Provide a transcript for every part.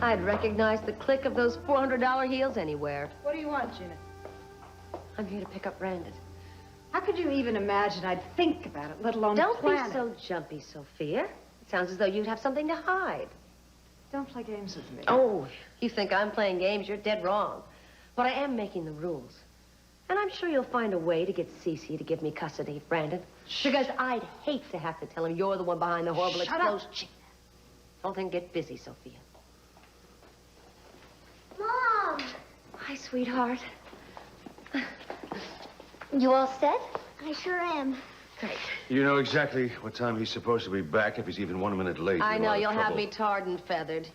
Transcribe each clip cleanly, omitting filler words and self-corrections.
I'd recognize the click of those $400 heels anywhere. What do you want, Gina? I'm here to pick up Brandon. How could you even imagine I'd think about it, let alone Don't plan be so jumpy, Sophia. It sounds as though you'd have something to hide. Don't play games with me. Oh, you think I'm playing games? You're dead wrong. But I am making the rules. And I'm sure you'll find a way to get Cece to give me custody of Brandon. Because I'd hate to have to tell him you're the one behind the horrible explosion. Shut up. Well, then get busy, Sophia. Mom! Hi, sweetheart. You all set? I sure am. Great. You know exactly what time he's supposed to be back. If he's even 1 minute late, I know, you'll have trouble. me tarred and feathered.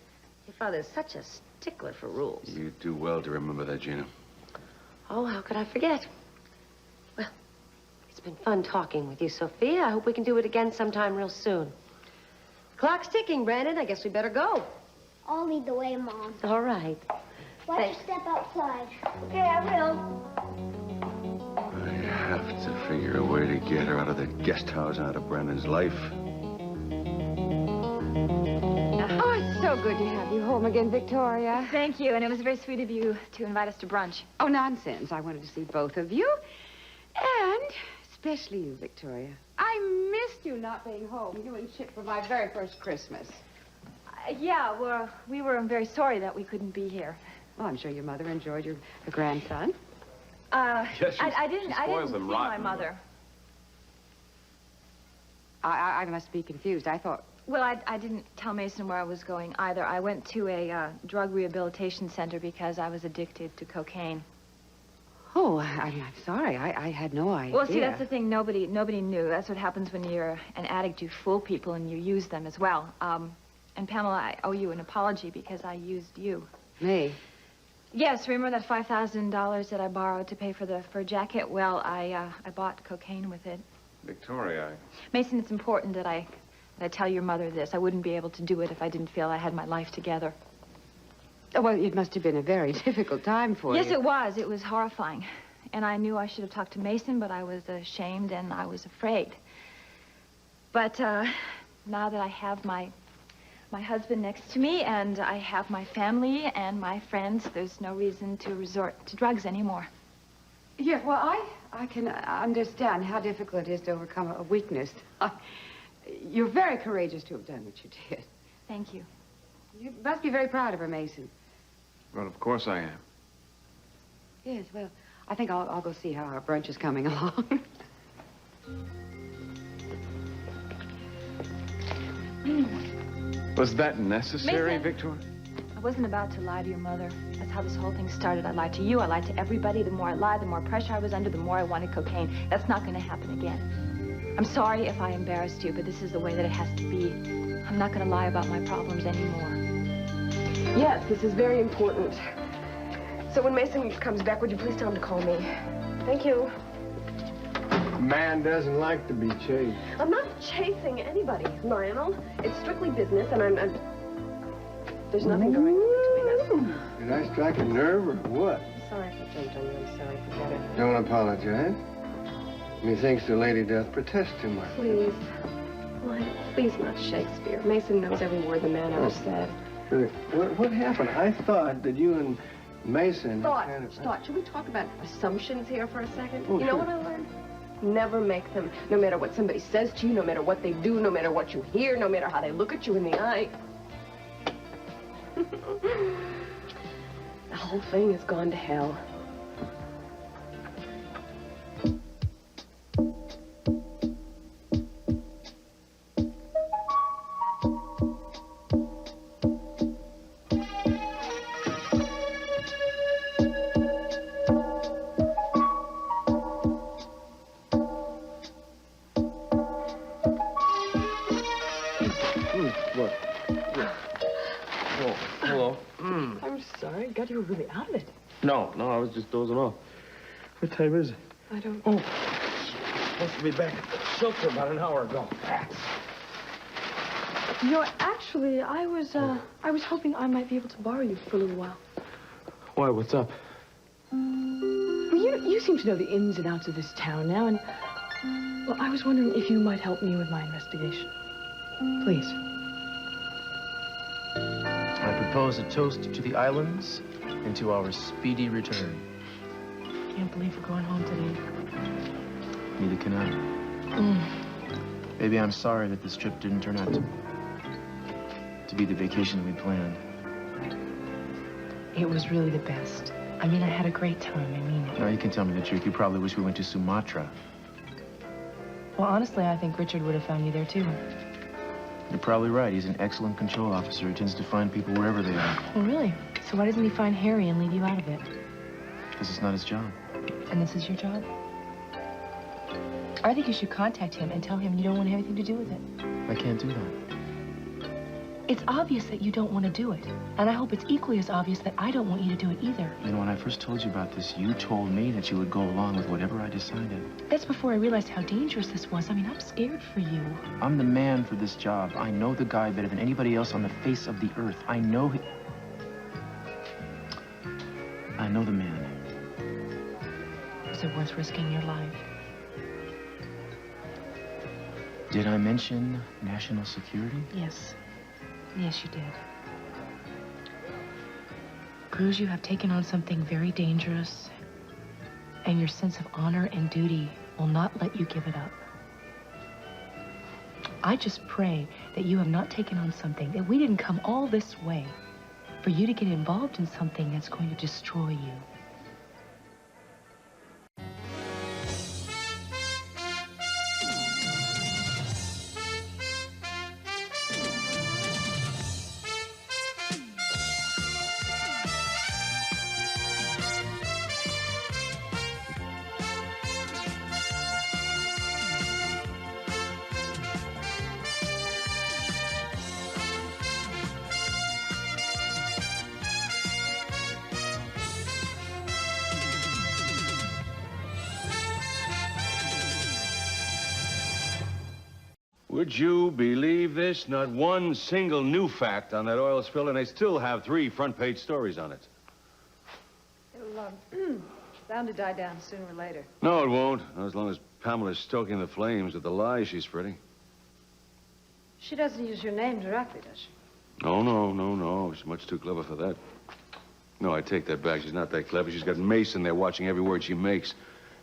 Your father's such a stickler for rules. You do well to remember that, Gina. Oh, how could I forget? Well, it's been fun talking with you, Sophia. I hope we can do it again sometime real soon. Clock's ticking, Brandon. I guess we better go. I'll lead the way, Mom. All right. Why don't you step outside? Okay, I will. I have to figure a way to get her out of the guest house and out of Brandon's life. Oh, it's so good to have you home again, Victoria. Thank you, and it was very sweet of you to invite us to brunch. Oh, nonsense. I wanted to see both of you. And especially you, Victoria. I missed you not being home. You and Chip for my very first Christmas. Yeah, well, we were very sorry that we couldn't be here. Well, I'm sure your mother enjoyed your grandson. Yes, I didn't see my mother. I must be confused. I thought... Well, I didn't tell Mason where I was going either. I went to a drug rehabilitation center because I was addicted to cocaine. Oh, I'm sorry. I had no idea. Well, see, that's the thing. Nobody knew. That's what happens when you're an addict. You fool people and you use them as well. And Pamela, I owe you an apology because I used you. Me? Yes, remember that $5,000 that I borrowed to pay for the fur jacket? Well, I bought cocaine with it. Victoria, Mason, it's important that I tell your mother this. I wouldn't be able to do it if I didn't feel I had my life together. Oh, well, it must have been a very difficult time for you. Yes, it was. It was horrifying. And I knew I should have talked to Mason, but I was ashamed and I was afraid. But now that I have my husband next to me and I have my family and my friends, there's no reason to resort to drugs anymore. Yeah, well, I can understand how difficult it is to overcome a weakness. You're very courageous to have done what you did. Thank you. You must be very proud of her, Mason. well, of course I am. Yes, well, I think I'll go see how our brunch is coming along. Was that necessary, Mason. Victoria? I wasn't about to lie to your mother. That's how this whole thing started. I lied to you. I lied to everybody. The more I lied, the more pressure I was under, the more I wanted cocaine. That's not going to happen again. I'm sorry if I embarrassed you, but this is the way that it has to be. I'm not going to lie about my problems anymore. Yes, this is very important. So when Mason comes back, would you please tell him to call me? Thank you. Man doesn't like to be chased. I'm not chasing anybody, Lionel. It's strictly business, and I'm there's nothing going on between us. Did I strike a nerve or what? Sorry if I jumped on you. I'm sorry. Forget it. Don't apologize. Methinks the lady doth protest too much. Please. Lionel, please not Shakespeare. Mason knows every word the man ever said. What happened? I thought that you and Mason... Thought. Should we talk about assumptions here for a second? Oh, you know sure. what I learned? Never make them, no matter what somebody says to you, no matter what they do, no matter what you hear, no matter how they look at you in the eye. The whole thing has gone to hell. I'm sorry. God, you were really out of it. No, I was just dozing off. What time is it? I don't... Oh, supposed to be back at the shelter about an hour ago. Rats. You know, actually, I was hoping I might be able to borrow you for a little while. Why, what's up? Well, you seem to know the ins and outs of this town now, and... Well, I was wondering if you might help me with my investigation. Please. I'd be propose a toast to the islands and to our speedy return. Can't believe we're going home today. Neither can I. Baby, I'm sorry that this trip didn't turn out to be the vacation we planned. It was really the best. I mean, I had a great time. I mean it. Now, you can tell me the truth. You probably wish we went to Sumatra. Well, honestly, I think Richard would have found you there, too. You're probably right. He's an excellent control officer. He tends to find people wherever they are. Oh, really? So why doesn't he find Harry and leave you out of it? Because it's not his job. And this is your job? I think you should contact him and tell him you don't want to have anything to do with it. I can't do that. It's obvious that you don't want to do it. And I hope it's equally as obvious that I don't want you to do it either. And when I first told you about this, you told me that you would go along with whatever I decided. That's before I realized how dangerous this was. I mean, I'm scared for you. I'm the man for this job. I know the guy better than anybody else on the face of the earth. I know the man. Is it worth risking your life? Did I mention national security? Yes. Yes, you did. Cruz, you have taken on something very dangerous, and your sense of honor and duty will not let you give it up. I just pray that you have not taken on something, that we didn't come all this way for you to get involved in something that's going to destroy you. Would you believe this? Not one single new fact on that oil spill, and they still have 3 front-page stories on it. It'll bound to die down sooner or later. No, it won't. Not as long as Pamela's stoking the flames with the lies she's spreading. She doesn't use your name directly, does she? Oh, no. She's much too clever for that. No, I take that back. She's not that clever. She's got Mason there watching every word she makes.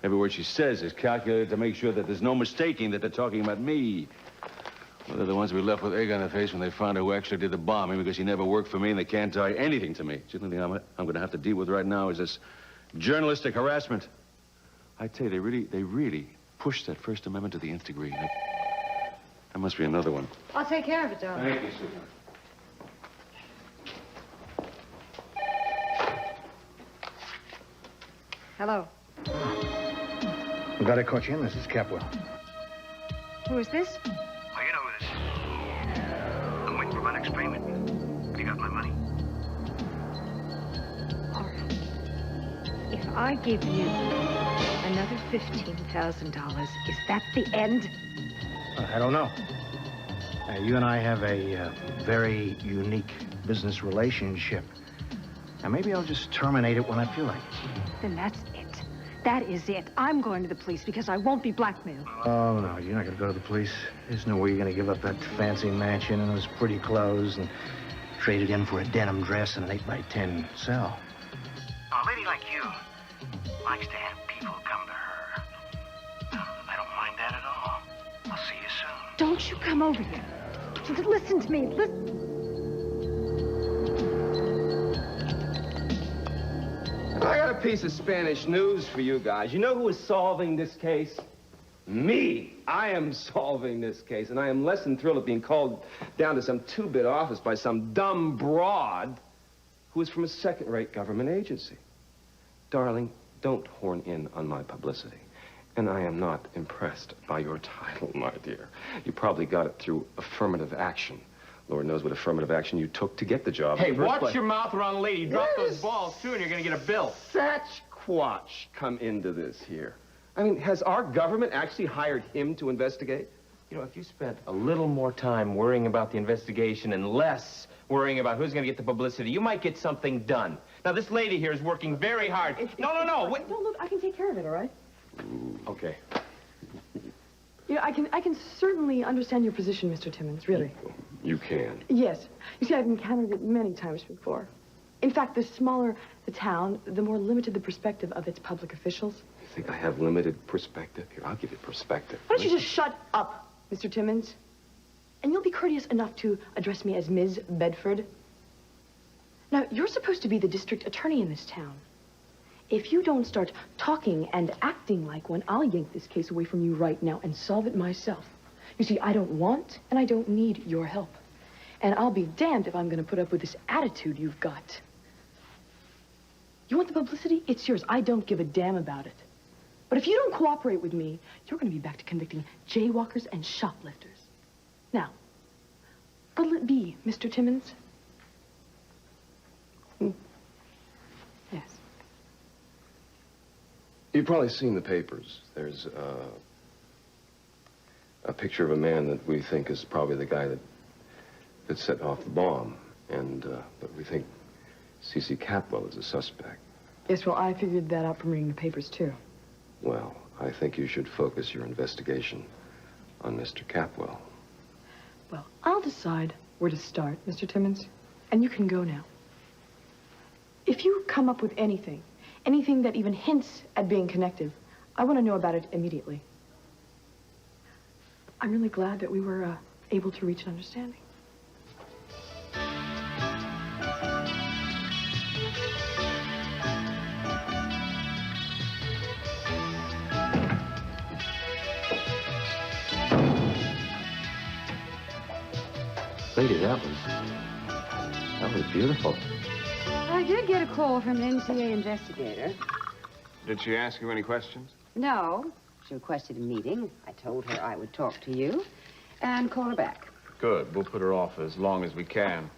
Every word she says is calculated to make sure that there's no mistaking that they're talking about me. Well, they're the ones we left with egg on their face when they found out who actually did the bombing, because he never worked for me and they can't tie anything to me. The only thing I'm going to have to deal with right now is this journalistic harassment. I tell you, they really pushed that First Amendment to the nth degree. That must be another one. I'll take care of it, darling. Thank you, Susan. Hello. I'm glad I caught you in. This is Capwell. Who is this? Oh, you know who this is. I'm waiting for my next payment. Have you got my money? All right. If I give you another $15,000, is that the end? I don't know. You and I have a very unique business relationship. Now, maybe I'll just terminate it when I feel like it. Then that's it. That is it. I'm going to the police because I won't be blackmailed. Oh, no, you're not going to go to the police. There's no way you're going to give up that fancy mansion and those pretty clothes and trade it in for a denim dress and an 8x10 cell. A lady like you likes to have people come to her. I don't mind that at all. I'll see you soon. Don't you come over here. Listen to me. Listen. I got a piece of Spanish news for you guys. You know who is solving this case? Me. I am solving this case, and I am less than thrilled at being called down to some 2-bit office by some dumb broad who is from a second-rate government agency. Darling, don't horn in on my publicity. And I am not impressed by your title, my dear. You probably got it through affirmative action. Lord knows what affirmative action you took to get the job. Hey, watch your mouth around, lady. Drop those balls, too, and you're going to get a bill. Such quatch come into this here. I mean, has our government actually hired him to investigate? You know, if you spent a little more time worrying about the investigation and less worrying about who's going to get the publicity, you might get something done. Now, this lady here is working very hard. No. Wait. Don't look. I can take care of it, all right? Okay. You know, I can certainly understand your position, Mr. Timmons, really. You can. Yes. You see, I've encountered it many times before. In fact, the smaller the town, the more limited the perspective of its public officials. You think I have limited perspective? Here, I'll give you perspective. Why don't you just shut up, Mr. Timmons? And you'll be courteous enough to address me as Ms. Bedford. Now, you're supposed to be the district attorney in this town. If you don't start talking and acting like one, I'll yank this case away from you right now and solve it myself. You see, I don't want and I don't need your help. And I'll be damned if I'm going to put up with this attitude you've got. You want the publicity? It's yours. I don't give a damn about it. But if you don't cooperate with me, you're going to be back to convicting jaywalkers and shoplifters. Now, what'll it be, Mr. Timmons? Yes. You've probably seen the papers. There's a picture of a man that we think is probably the guy that set off the bomb. But we think C.C. Capwell is a suspect. Yes, well, I figured that out from reading the papers, too. Well, I think you should focus your investigation on Mr. Capwell. Well, I'll decide where to start, Mr. Timmons. And you can go now. If you come up with anything that even hints at being connected, I want to know about it immediately. I'm really glad that we were able to reach an understanding. Lady, that was beautiful. I did get a call from an NCA investigator. Did she ask you any questions? No. She requested a meeting. I told her I would talk to you and call her back. Good. We'll put her off as long as we can.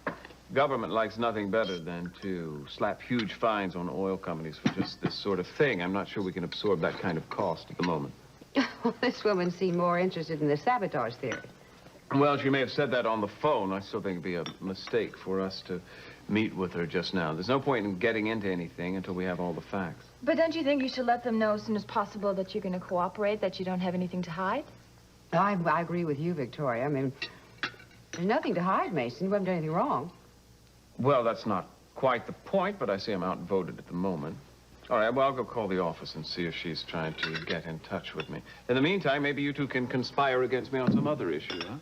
Government likes nothing better than to slap huge fines on oil companies for just this sort of thing. I'm not sure we can absorb that kind of cost at the moment. This woman seemed more interested in the sabotage theory. Well, she may have said that on the phone. I still think it'd be a mistake for us to meet with her just now. There's no point in getting into anything until we have all the facts. But don't you think you should let them know as soon as possible that you're going to cooperate, that you don't have anything to hide? I agree with you, Victoria. I mean, there's nothing to hide, Mason. You haven't done anything wrong. Well, that's not quite the point, but I see I'm outvoted at the moment. All right, well, I'll go call the office and see if she's trying to get in touch with me. In the meantime, maybe you two can conspire against me on some other issue, huh?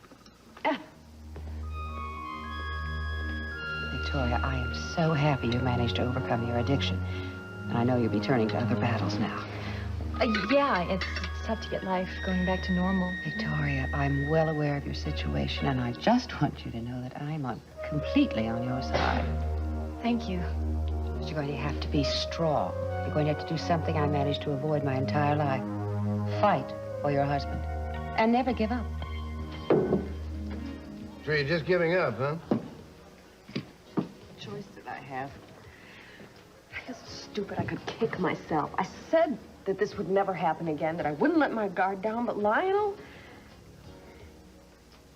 Victoria, I am so happy you managed to overcome your addiction. And I know you'll be turning to other battles now. Yeah, it's tough to get life going back to normal. Victoria, I'm well aware of your situation, and I just want you to know that I'm completely on your side. Thank you. But you're going to have to be strong. You're going to have to do something I managed to avoid my entire life. Fight for your husband. And never give up. So you're just giving up, huh? Choice that I have. I feel so stupid I could kick myself. I said that this would never happen again, that I wouldn't let my guard down, but Lionel,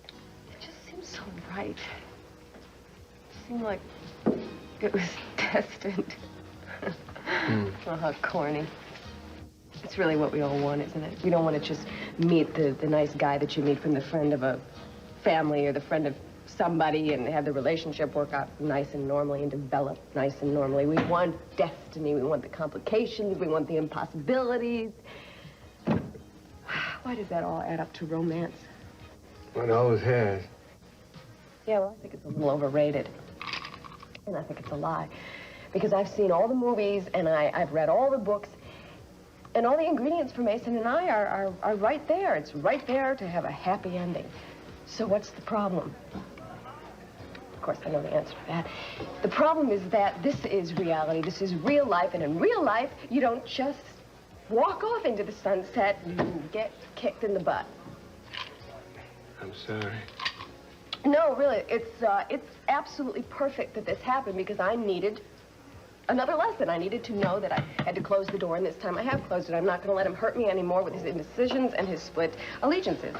it just seems so right. It seemed like it was destined. Oh, how corny. It's really what we all want, isn't it? We don't want to just meet the nice guy that you meet from the friend of a family or the friend of somebody and have the relationship work out nice and normally and develop nice and normally. We want destiny. We want the complications. We want the impossibilities. Why does that all add up to romance? Well, it always has. Yeah, well, I think it's a little overrated. And I think it's a lie. Because I've seen all the movies and I've read all the books. And all the ingredients for Mason and I are right there. It's right there to have a happy ending. So what's the problem? Of course, I know the answer to that. The problem is that this is reality. This is real life. And in real life, you don't just walk off into the sunset. You get kicked in the butt. I'm sorry. No, really, it's absolutely perfect that this happened because I needed another lesson. I needed to know that I had to close the door, and this time I have closed it. I'm not going to let him hurt me anymore with his indecisions and his split allegiances.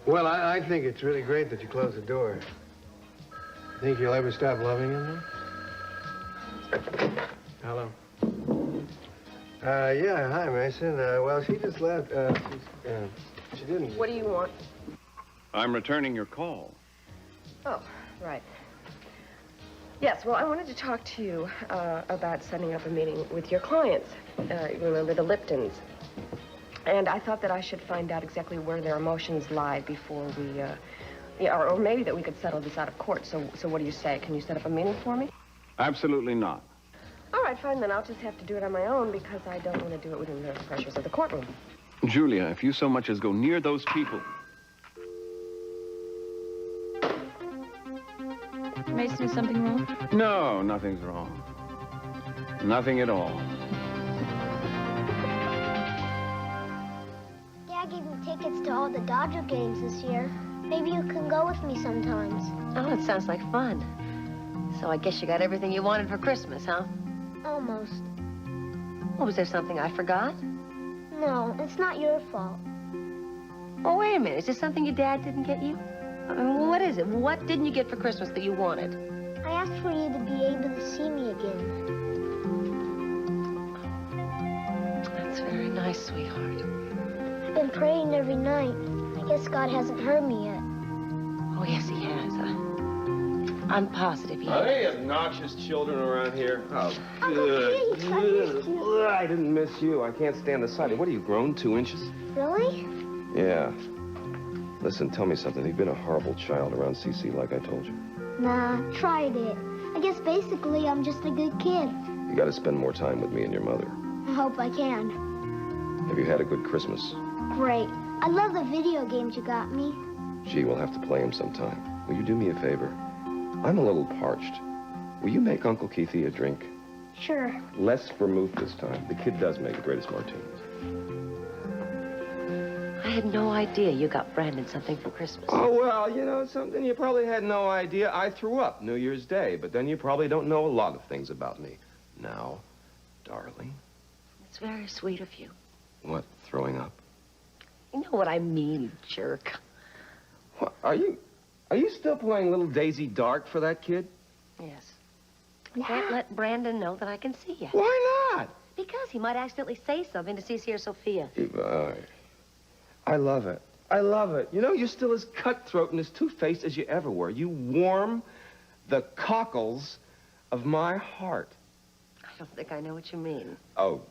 Well, I think it's really great that you closed the door. Think you'll ever stop loving him, then? Hello. Yeah, hi, Mason. Well, she just left. She didn't. What do you want? I'm returning your call. Oh, right. Yes, well, I wanted to talk to you about setting up a meeting with your clients. You remember the Liptons. And I thought that I should find out exactly where their emotions lie before we, yeah, or maybe that we could settle this out of court. So what do you say? Can you set up a meeting for me? Absolutely not. All right, fine, then I'll just have to do it on my own because I don't want to do it within the pressures of the courtroom. Julia, if you so much as go near those people... Mason, is something wrong? No, nothing's wrong. Nothing at all. Dad gave me tickets to all the Dodger games this year. Maybe you can go with me sometimes. Oh, it sounds like fun. So I guess you got everything you wanted for Christmas, huh? Almost. Oh, was there something I forgot? No, it's not your fault. Oh, wait a minute. Is there something your dad didn't get you? I mean, what is it? What didn't you get for Christmas that you wanted? I asked for you to be able to see me again. That's very nice, sweetheart. I've been praying every night. I guess God hasn't heard me yet. Oh, yes, he has. I'm positive he Are has. they obnoxious children around here? Oh, Uncle good. Pete, I missed you. I didn't miss you. I can't stand the sight of. What are you, grown 2 inches? Really? Yeah. Listen, tell me something. You've been a horrible child around CC, like I told you. Nah, tried it. I guess basically I'm just a good kid. You got to spend more time with me and your mother. I hope I can. Have you had a good Christmas? Great. I love the video games you got me. Gee, we'll have to play them sometime. Will you do me a favor? I'm a little parched. Will you make Uncle Keithy a drink? Sure. Less vermouth this time. The kid does make the greatest martinis. I had no idea you got Brandon something for Christmas. Oh, well, you know something? You probably had no idea. I threw up New Year's Day, but then you probably don't know a lot of things about me. Now, darling. It's very sweet of you. What, throwing up? You know what I mean, you jerk. What, are you still playing Little Daisy Dark for that kid? Yes. You can't let Brandon know that I can see you. Why not? Because he might accidentally say something to Cece or Sophia. I love it. I love it. You know, you're still as cutthroat and as two-faced as you ever were. You warm the cockles of my heart. I don't think I know what you mean. Oh,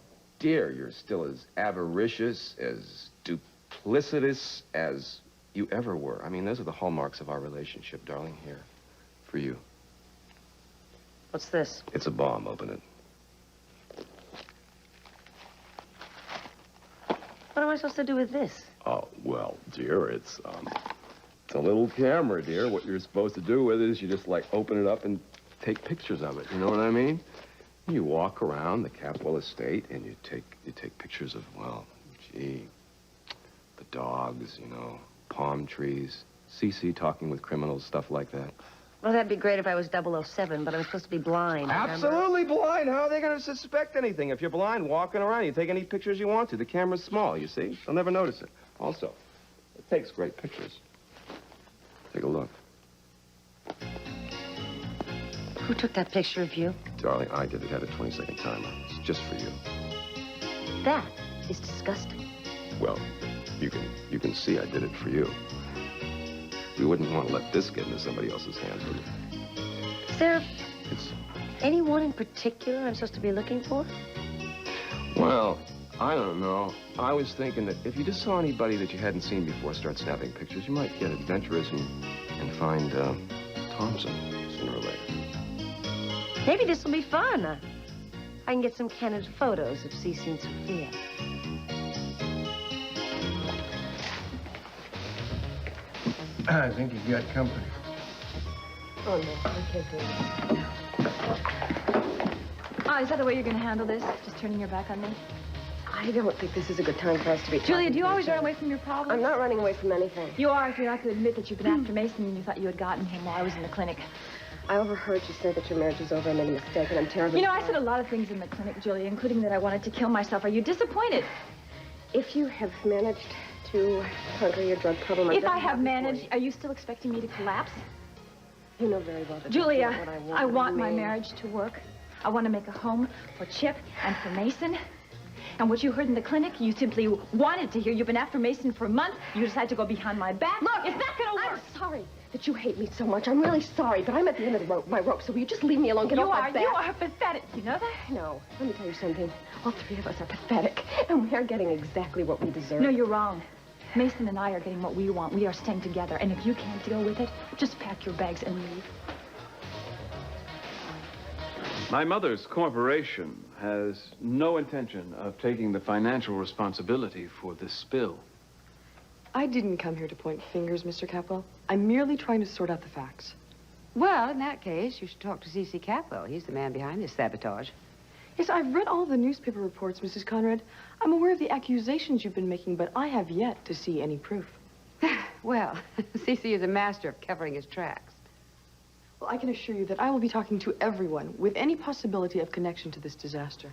dear, you're still as avaricious, as duplicitous as you ever were. I mean, those are the hallmarks of our relationship, darling. Here, for you. What's this? It's a bomb. Open it. What am I supposed to do with this? Oh, well, dear, it's a little camera, dear. What you're supposed to do with it is you just, like, open it up and take pictures of it. You know what I mean? You walk around the Capwell estate and you take pictures of, well, gee, the dogs, you know, palm trees, Cece talking with criminals, stuff like that. Well, that'd be great if I was 007, but I'm supposed to be blind. Absolutely blind. How are they going to suspect anything? If you're blind, walking around, you take any pictures you want to. The camera's small, you see? They'll never notice it. Also, it takes great pictures. Take a look. Who took that picture of you? Darling, I did it. Had a 20-second timer. It's just for you. That is disgusting. Well, you can see I did it for you. We wouldn't want to let this get into somebody else's hands, would we? Is there anyone in particular I'm supposed to be looking for? Well, I don't know. I was thinking that if you just saw anybody that you hadn't seen before start snapping pictures, you might get adventurous and find Thompson sooner or later. Maybe this will be fun. I can get some candid photos of Cece and Sophia. I think you've got company. Oh, no, I can't do this. Oh, is that the way you're going to handle this? Just turning your back on me? I don't think this is a good time for us to be talking. Julia, do you always run away from your problems? I'm not running away from anything. You are if you're not going to admit that you've been after Mason and you thought you had gotten him while I was in the clinic. I overheard you say that your marriage is over. I made a mistake, and I'm terribly You know, I sorry. said a lot of things in the clinic, Julia, including that I wanted to kill myself. Are you disappointed? If you have managed to conquer your drug problem... If I have managed, are you still expecting me to collapse? You know very well that Julia, that's not what I want You my mean. marriage to work. I want to make a home for Chip and for Mason. And what you heard in the clinic, you simply wanted to hear. You've been after Mason for a month. You decided to go behind my back. Look, it's not going to work. I'm sorry that you hate me so much. I'm really sorry, but I'm at the end of my rope, so will you just leave me alone? Get off my back. You are pathetic. You know that? No. Let me tell you something. All three of us are pathetic, and we're getting exactly what we deserve. No, you're wrong. Mason and I are getting what we want. We are staying together, and if you can't deal with it, just pack your bags and leave. My mother's corporation has no intention of taking the financial responsibility for this spill. I didn't come here to point fingers, Mr. Capwell. I'm merely trying to sort out the facts. Well, in that case, you should talk to C.C. Capwell. He's the man behind this sabotage. Yes, I've read all the newspaper reports, Mrs. Conrad. I'm aware of the accusations you've been making, but I have yet to see any proof. Well, C.C. is a master of covering his tracks. Well, I can assure you that I will be talking to everyone with any possibility of connection to this disaster.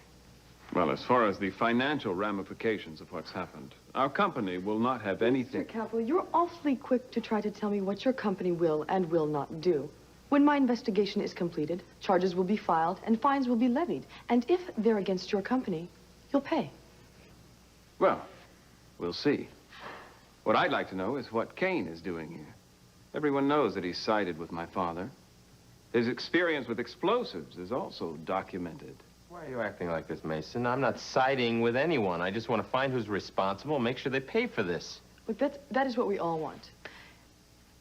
Well, as far as the financial ramifications of what's happened, our company will not have anything... Mr. Capwell, you're awfully quick to try to tell me what your company will and will not do. When my investigation is completed, charges will be filed and fines will be levied. And if they're against your company, you'll pay. Well, we'll see. What I'd like to know is what Kane is doing here. Everyone knows that he's sided with my father. His experience with explosives is also documented. Why are you acting like this, Mason? I'm not siding with anyone. I just want to find who's responsible and make sure they pay for this. But that is what we all want.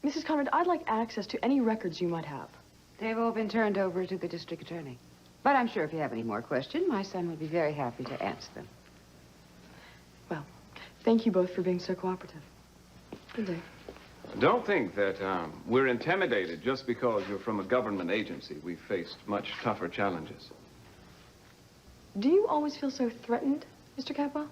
Mrs. Conrad, I'd like access to any records you might have. They've all been turned over to the district attorney. But I'm sure if you have any more questions, my son would be very happy to answer them. Well, thank you both for being so cooperative. Good day. Don't think that we're intimidated just because you're from a government agency. We've faced much tougher challenges. Do you always feel so threatened, Mr. Capwell?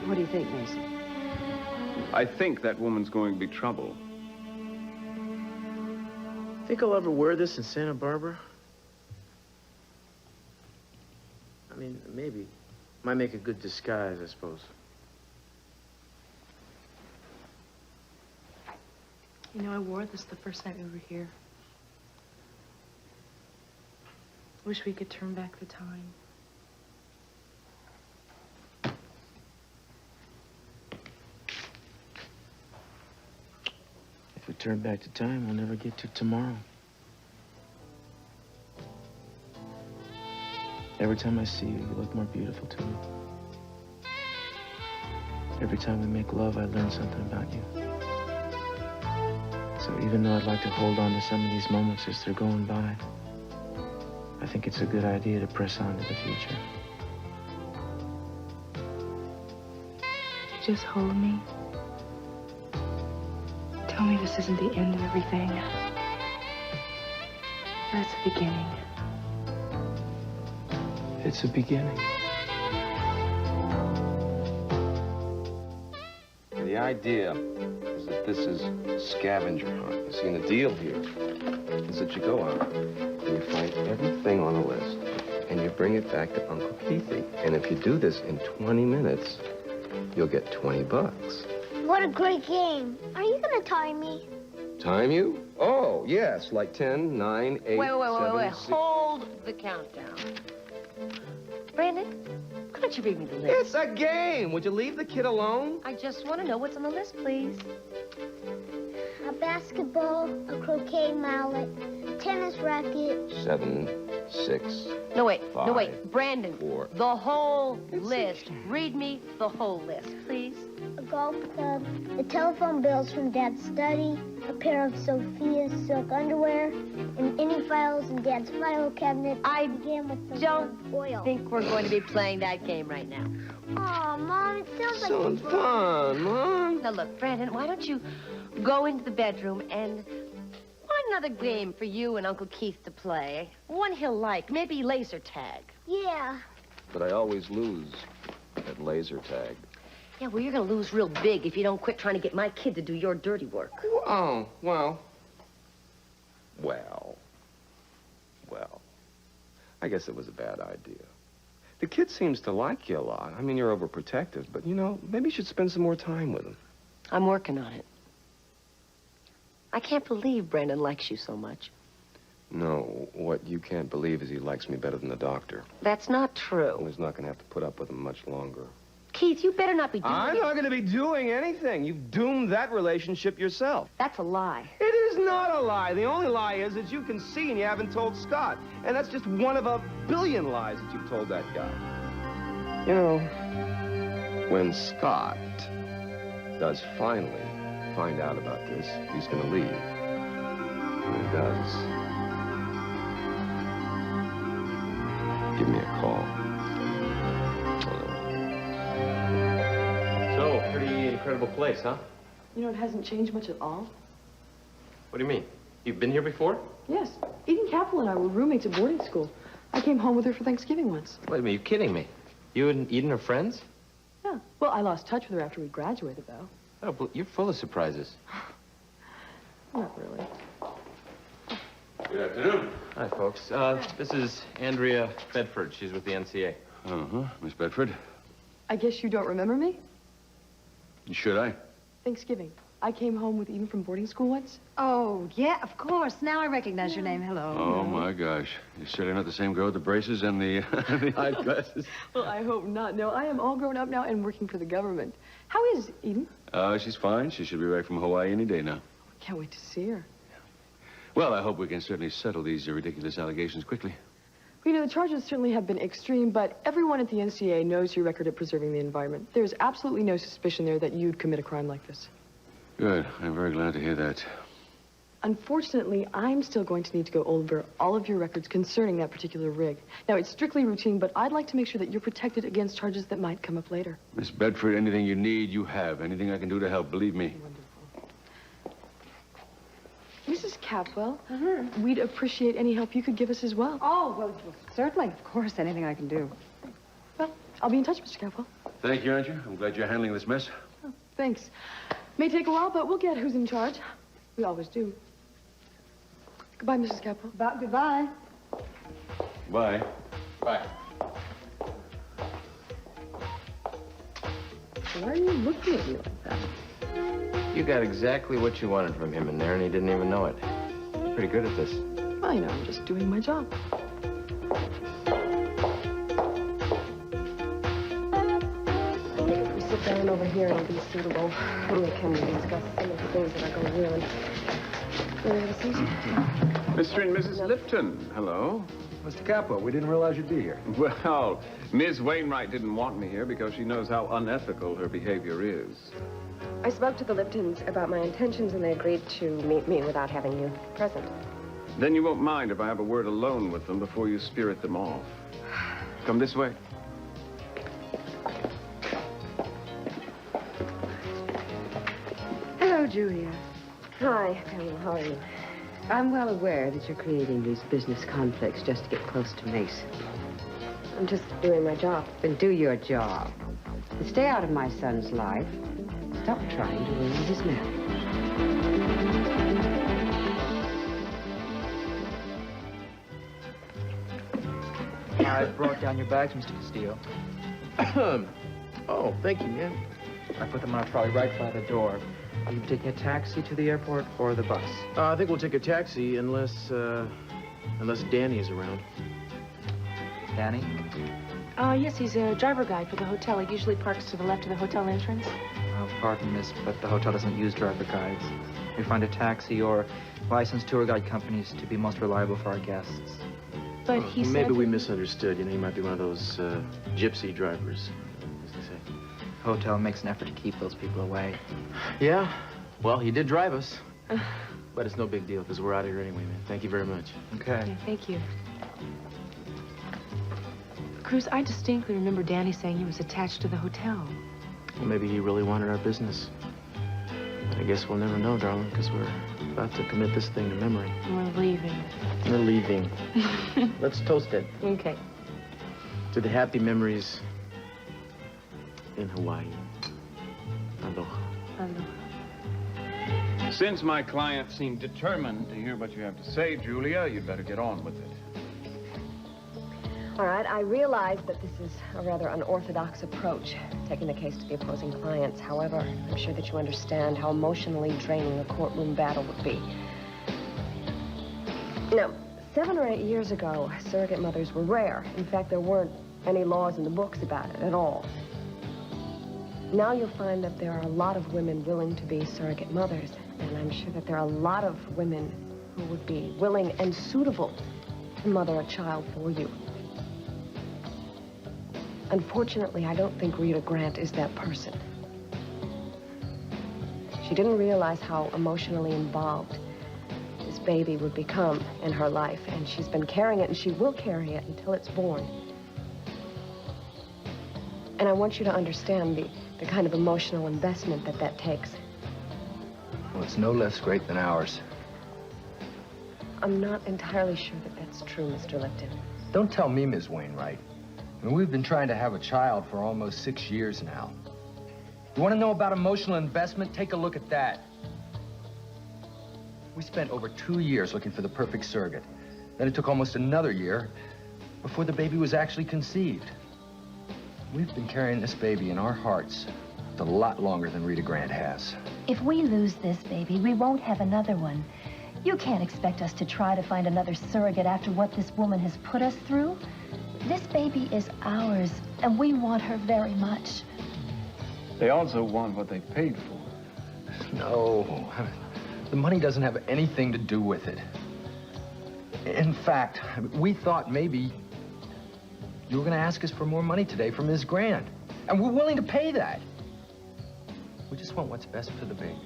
What do you think, Mason? I think that woman's going to be trouble. Think I'll ever wear this in Santa Barbara? I mean, maybe. Might make a good disguise, I suppose. You know, I wore this the first night we were here. Wish we could turn back the time. If we turn back the time, we'll never get to tomorrow. Every time I see you, you look more beautiful to me. Every time we make love, I learn something about you. So even though I'd like to hold on to some of these moments as they're going by, I think it's a good idea to press on to the future. Just hold me. Tell me this isn't the end of everything. That's the beginning. It's a beginning. The idea is that this is scavenger hunt. You see, and the deal here is that you go out and you find everything on the list and you bring it back to Uncle Keithy. And if you do this in 20 minutes, you'll get $20. What a great game. Are you going to tie me? Time you? Oh, yes, like 10, 9, 8, Wait. 7, 6. Hold the countdown. Brandon, why don't you read me the list? It's a game. Would you leave the kid alone? I just want to know what's on the list, please. A basketball, a croquet mallet, tennis racket. 7, 6. No, wait. 5, Brandon, 4. the whole list. Read me the whole list, please. A golf club, the telephone bills from Dad's study, a pair of Sophia's silk underwear, and any files in Dad's file cabinet. I began with the don't oil. think we're going to be playing that game right now. Aw, Mom, it sounds like So fun, Mom. Now, look, Brandon, why don't you go into the bedroom and find another game for you and Uncle Keith to play? One he'll like, maybe laser tag. Yeah. But I always lose at laser tag. Yeah, well, you're going to lose real big if you don't quit trying to get my kid to do your dirty work. Oh, well. I guess it was a bad idea. The kid seems to like you a lot. I mean, you're overprotective, but, you know, maybe you should spend some more time with him. I'm working on it. I can't believe Brandon likes you so much. No, what you can't believe is he likes me better than the doctor. That's not true. Well, he's not going to have to put up with him much longer. Keith, you better not be doing I'm not going to be doing anything. You've doomed that relationship yourself. That's a lie. It is not a lie. The only lie is that you can see and you haven't told Scott. And that's just one of a billion lies that you've told that guy. You know, when Scott does finally find out about this, he's going to leave. When he does, give me a call. So, pretty incredible place, huh? You know, it hasn't changed much at all. What do you mean? You've been here before? Yes. Eden Capel and I were roommates at boarding school. I came home with her for Thanksgiving once. Wait a minute, you're kidding me. You and Eden are friends? Yeah. Well, I lost touch with her after we graduated, though. Oh, but you're full of surprises. Not really. Good afternoon. Hi, folks. This is Andrea Bedford. She's with the NCA. Uh-huh. Miss Bedford. I guess you don't remember me? Should I? Thanksgiving. I came home with Eden from boarding school once. Oh, yeah, of course. Now I recognize your name. Hello. Oh, my gosh. You're certainly not the same girl with the braces and the, the eyeglasses. Well, I hope not. No, I am all grown up now and working for the government. How is Eden? She's fine. She should be back from Hawaii any day now. Can't wait to see her. Well, I hope we can certainly settle these ridiculous allegations quickly. Well, you know, the charges certainly have been extreme, but everyone at the NCA knows your record at preserving the environment. There's absolutely no suspicion there that you'd commit a crime like this. Good. I'm very glad to hear that. Unfortunately, I'm still going to need to go over all of your records concerning that particular rig. Now, it's strictly routine, but I'd like to make sure that you're protected against charges that might come up later. Miss Bedford, anything you need, you have. Anything I can do to help, believe me. Mrs. Capwell, we'd appreciate any help you could give us as well. Oh, well, certainly. Of course, anything I can do. Well, I'll be in touch, Mr. Capwell. Thank you, Andrew. I'm glad you're handling this mess. Oh, thanks. May take a while, but we'll get who's in charge. We always do. Goodbye, Mrs. Capwell. Goodbye. Bye. Bye. Why are you looking at me like that? You got exactly what you wanted from him in there, and he didn't even know it. You're pretty good at this. I know, I'm just doing my job. I think if we sit down over here, it'll be suitable. And we can discuss some of the things that are going on. Mr. and Mrs. Lipton, hello. Mr. Capwell, we didn't realize you'd be here. Well, Ms. Wainwright didn't want me here because she knows how unethical her behavior is. I spoke to the Liptons about my intentions, and they agreed to meet me without having you present. Then you won't mind if I have a word alone with them before you spirit them off. Come this way. Hello, Julia. Hi, Pamela. How are you? I'm well aware that you're creating these business conflicts just to get close to Mason. I'm just doing my job. Then do your job. And stay out of my son's life. Stop trying to ruin his marriage. I brought down your bags, Mr. Castillo. Oh, thank you, man. I put them on a trolley right by the door. Are you taking a taxi to the airport or the bus? I think we'll take a taxi unless Danny is around. Danny? Yes, he's a driver guide for the hotel. He usually parks to the left of the hotel entrance. Pardon, miss, but the hotel doesn't use driver guides. We find a taxi or licensed tour guide companies to be most reliable for our guests. But he said... Maybe we misunderstood. You know, he might be one of those gypsy drivers, as they say. The hotel makes an effort to keep those people away. Yeah, well, he did drive us. But it's no big deal, because we're out of here anyway, man. Thank you very much. Okay. Thank you. Cruz, I distinctly remember Danny saying he was attached to the hotel. Well, maybe he really wanted our business. I guess we'll never know, darling, because we're about to commit this thing to memory. We're leaving. We're leaving. Let's toast it. Okay. To the happy memories in Hawaii. Aloha. Aloha. Since my client seemed determined to hear what you have to say, Julia, you'd better get on with it. All right, I realize that this is a rather unorthodox approach, taking the case to the opposing clients. However, I'm sure that you understand how emotionally draining a courtroom battle would be. Now, 7 or 8 years ago, surrogate mothers were rare. In fact, there weren't any laws in the books about it at all. Now you'll find that there are a lot of women willing to be surrogate mothers, and I'm sure that there are a lot of women who would be willing and suitable to mother a child for you. Unfortunately, I don't think Rita Grant is that person. She didn't realize how emotionally involved this baby would become in her life, and she's been carrying it, and she will carry it until it's born. And I want you to understand the kind of emotional investment that takes. Well, it's no less great than ours. I'm not entirely sure that that's true, Mr. Lipton. Don't tell me, Ms. Wainwright. I mean, we've been trying to have a child for almost 6 years now. You want to know about emotional investment? Take a look at that. We spent over 2 years looking for the perfect surrogate. Then it took almost another year before the baby was actually conceived. We've been carrying this baby in our hearts a lot longer than Rita Grant has. If we lose this baby, we won't have another one. You can't expect us to try to find another surrogate after what this woman has put us through. This baby is ours, and we want her very much. They also want what they paid for. No, the money doesn't have anything to do with it. In fact, we thought maybe you were going to ask us for more money today from Ms. Grant, and we're willing to pay that. We just want what's best for the baby.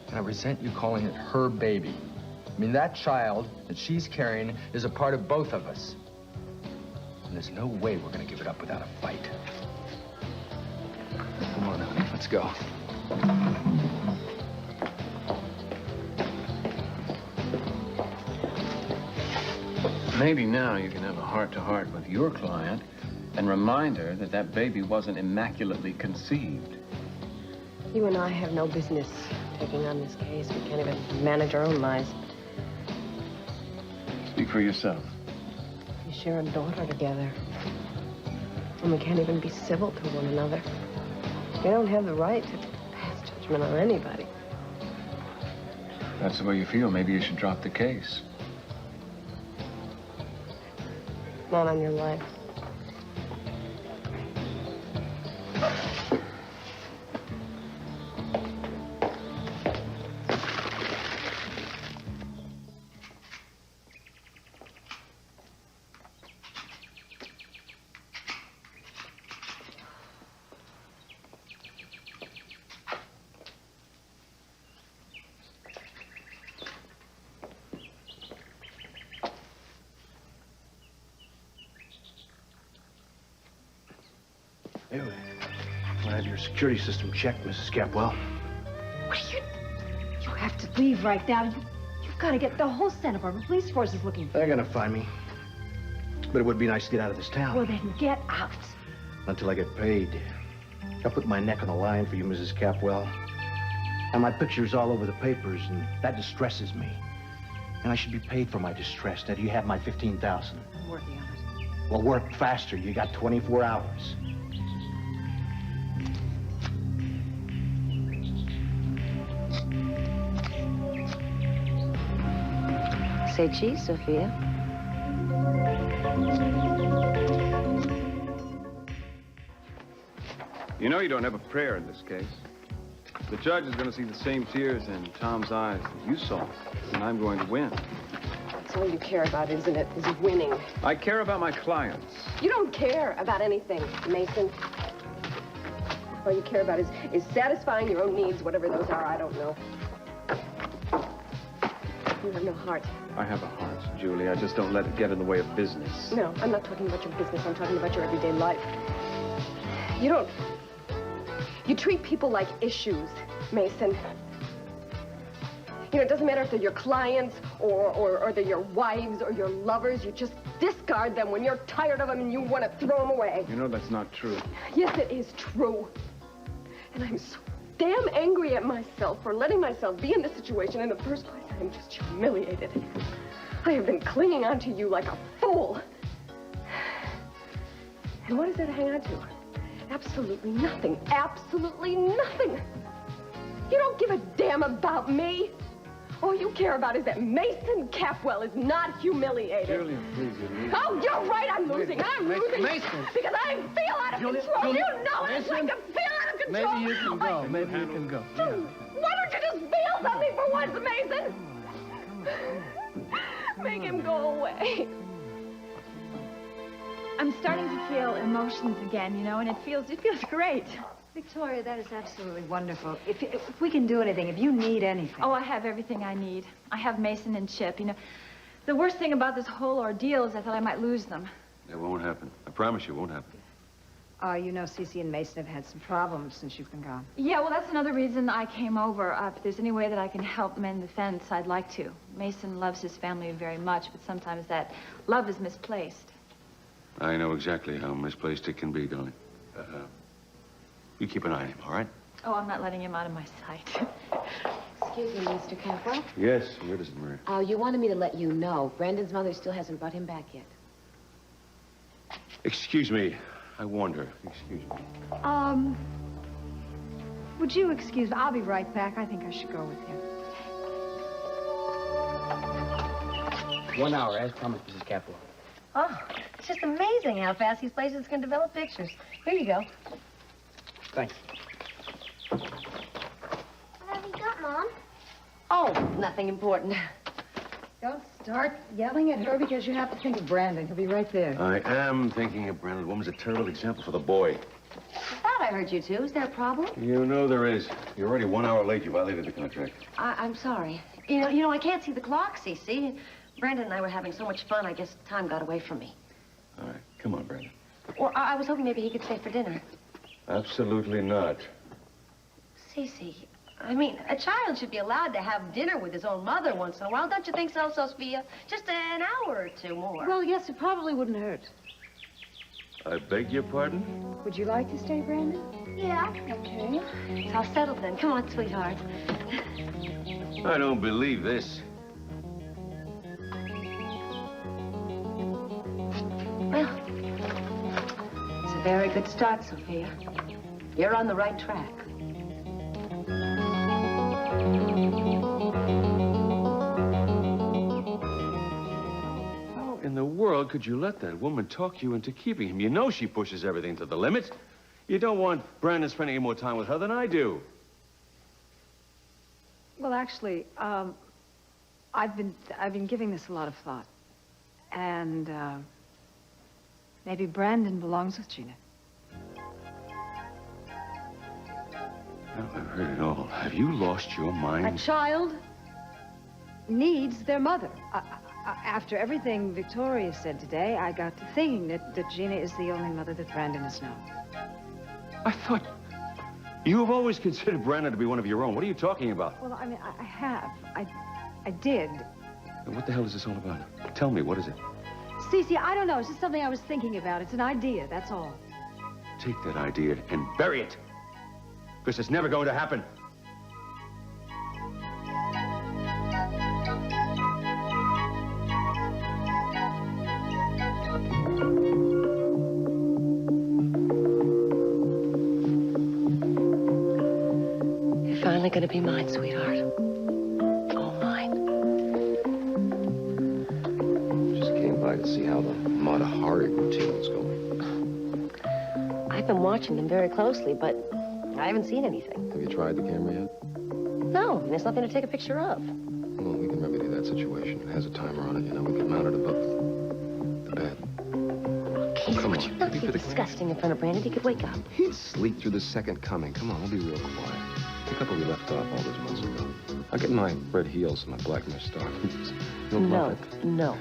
And I resent you calling it her baby. I mean, that child that she's carrying is a part of both of us. And there's no way we're going to give it up without a fight. Come on, honey, let's go. Maybe now you can have a heart-to-heart with your client and remind her that that baby wasn't immaculately conceived. You and I have no business taking on this case. We can't even manage our own lives. Speak for yourself. We share a daughter together. And we can't even be civil to one another. We don't have the right to pass judgment on anybody. If that's the way you feel, maybe you should drop the case. Not on your life. Hey, we'll have your security system checked, Mrs. Capwell. You have to leave right now. You've got to get the whole Santa Barbara police force is looking for They're gonna find me. But it would be nice to get out of this town. Well, then get out. Until I get paid. I put my neck on the line for you, Mrs. Capwell. And my picture's all over the papers, and that distresses me. And I should be paid for my distress. Now, do you have my $15,000? I'm working on it. Well, work faster. You got 24 hours. Say cheese, Sophia. You know you don't have a prayer in this case. The judge is going to see the same tears in Tom's eyes that you saw, and I'm going to win. That's all you care about, isn't it? Is winning. I care about my clients. You don't care about anything, Mason. All you care about is satisfying your own needs, whatever those are, I don't know. You have no heart. I have a heart, Julie. I just don't let it get in the way of business. No, I'm not talking about your business. I'm talking about your everyday life. You treat people like issues, Mason. You know, it doesn't matter if they're your clients or they're your wives or your lovers. You just discard them when you're tired of them and you want to throw them away. You know that's not true. Yes, it is true. And I'm so damn angry at myself for letting myself be in this situation in the first place. I'm just humiliated. I have been clinging on to you like a fool. And what is there to hang on to? Absolutely nothing. Absolutely nothing. You don't give a damn about me. All you care about is that Mason Capwell is not humiliated. Julia, please, Julia. Oh, you're right. I'm losing. I'm losing. Mason. Because I feel out of control. Julia, you know it. It's like to feel out of control. Maybe you can go. Maybe you can go. Why don't you just feel something for once, Mason? Make him go away. I'm starting to feel emotions again, you know, and it feels great. Victoria, that is absolutely wonderful. If we can do anything, if you need anything. Oh, I have everything I need. I have Mason and Chip, you know. The worst thing about this whole ordeal is I thought I might lose them. It won't happen. I promise you it won't happen. You know, Cece and Mason have had some problems since you've been gone. Yeah, well, that's another reason I came over. If there's any way that I can help mend the fence, I'd like to. Mason loves his family very much, but sometimes that love is misplaced. I know exactly how misplaced it can be, darling. You keep an eye on him, all right? Oh, I'm not letting him out of my sight. Excuse me, Mr. Capwell. Yes, what is it, Maria? You wanted me to let you know. Brandon's mother still hasn't brought him back yet. Excuse me. I warned her. Excuse me. Would you excuse me? I'll be right back. I think I should go with him. 1 hour, as promised, Mrs. Capwell. Oh, it's just amazing how fast these places can develop pictures. Here you go. Thanks. What have you got, Mom? Oh, nothing important. Don't start yelling at her because you have to think of Brandon. He'll be right there. I am thinking of Brandon. The woman's a terrible example for the boy. I thought I heard you two. Is there a problem? You know there is. You're already 1 hour late. You violated the contract. I'm sorry. You know, I can't see the clock, Cece. Brandon and I were having so much fun, I guess time got away from me. All right. Come on, Brandon. Well, I was hoping maybe he could stay for dinner. Absolutely not. Cece, I mean, a child should be allowed to have dinner with his own mother once in a while. Don't you think so, Sophia? Just an hour or two more. Well, yes, it probably wouldn't hurt. I beg your pardon? Would you like to stay, Brandon? Yeah. Okay. It's all settled then. Come on, sweetheart. I don't believe this. Well, it's a very good start, Sophia. You're on the right track. How in the world could you let that woman talk you into keeping him? You know she pushes everything to the limit. You don't want Brandon spending any more time with her than I do. Well, actually, I've been giving this a lot of thought. And, maybe Brandon belongs with Gina. Now, I've heard it all. Have you lost your A mind? child needs their mother. After everything Victoria said today, I got to thinking that Gina is the only mother that Brandon has known. I thought... You have always considered Brandon to be one of your own. What are you talking about? Well, I mean, I have. I did. And what the hell is this all about? Tell me, what is it? Cece, I don't know. It's just something I was thinking about. It's an idea, that's all. Take that idea and bury it. Because it's never going to happen. You're finally going to be mine, sweetheart. All mine. Just came by to see how the Mata Hari routine was going. I've been watching them very closely, but I haven't seen anything. Have you tried the camera yet? No, and there's nothing to take a picture of. Well, we can remedy that situation. It has a timer on it, you know. We can mount it above the bed. Casey, Come would on, you not maybe be for the- disgusting in front of Brandon? He could wake up. He'd sleep through the second coming. Come on, we'll be real quiet. Pick up where we left off all those months ago. I'll get my red heels and my black mesh stockings. You'll bluff it. No.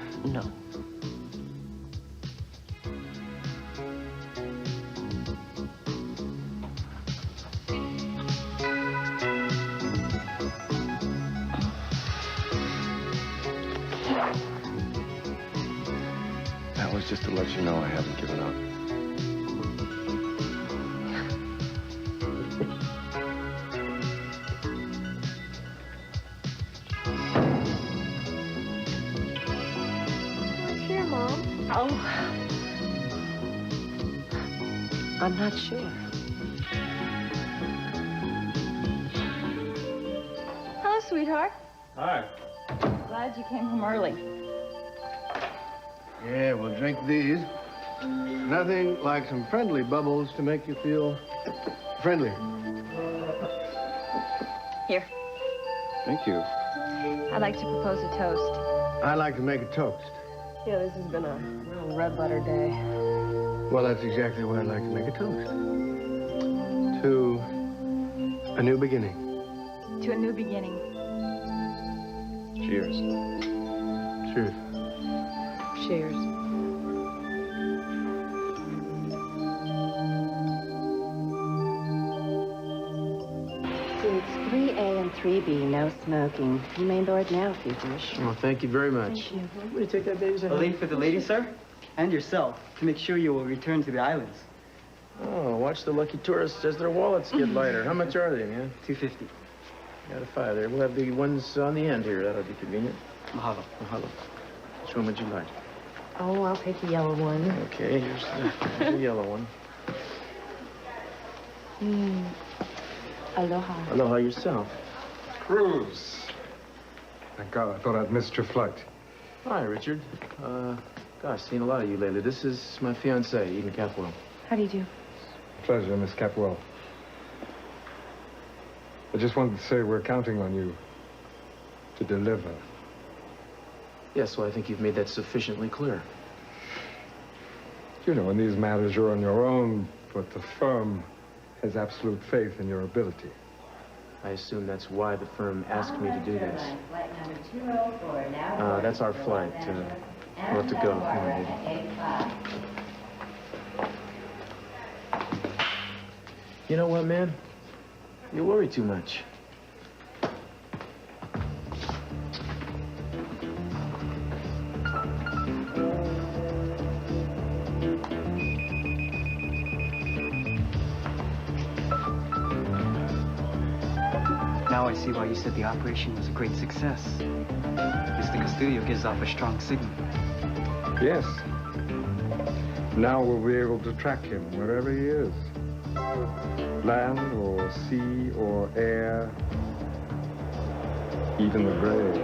That was just to let you know I haven't given up. Who's here, Mom? Oh. I'm not sure. Hello, sweetheart. Hi. Glad you came home early. Yeah, we'll drink these. Nothing like some friendly bubbles to make you feel friendly. Here. Thank you. I'd like to propose a toast. I'd like to make a toast. Yeah, this has been a real red letter day. Well, that's exactly why I'd like to make a toast. To a new beginning. To a new beginning. Cheers. Cheers. Cheers. Suits 3A and 3B, no smoking. You may board now if you wish. Well, thank you very much. Will you take that, baby? A leave for the lady, sir, and yourself, to make sure you will return to the islands. Oh, watch the lucky tourists as their wallets get lighter. How much are they, man? $250. Got a 5 there. We'll have the ones on the end here. That'll be convenient. Mahalo. Mahalo. Which one would you like? Oh, I'll take the yellow one. Okay, here's the yellow one. Aloha. Aloha yourself. Cruz. Thank God, I thought I'd missed your flight. Hi, Richard. Gosh, seen a lot of you lately. This is my fiancée, Eden Capwell. How do you do? Pleasure, Miss Capwell. I just wanted to say we're counting on you to deliver. Yes, well, I think you've made that sufficiently clear. You know, in these matters, you're on your own, but the firm has absolute faith in your ability. I assume that's why the firm asked me to do this. That's our flight. We'll have to go. Come on, baby. You know what, man? You worry too much. Now I see why you said the operation was a great success. Mr. Castillo gives off a strong signal. Yes. Now we'll be able to track him wherever he is. Land or sea or air, even the grave.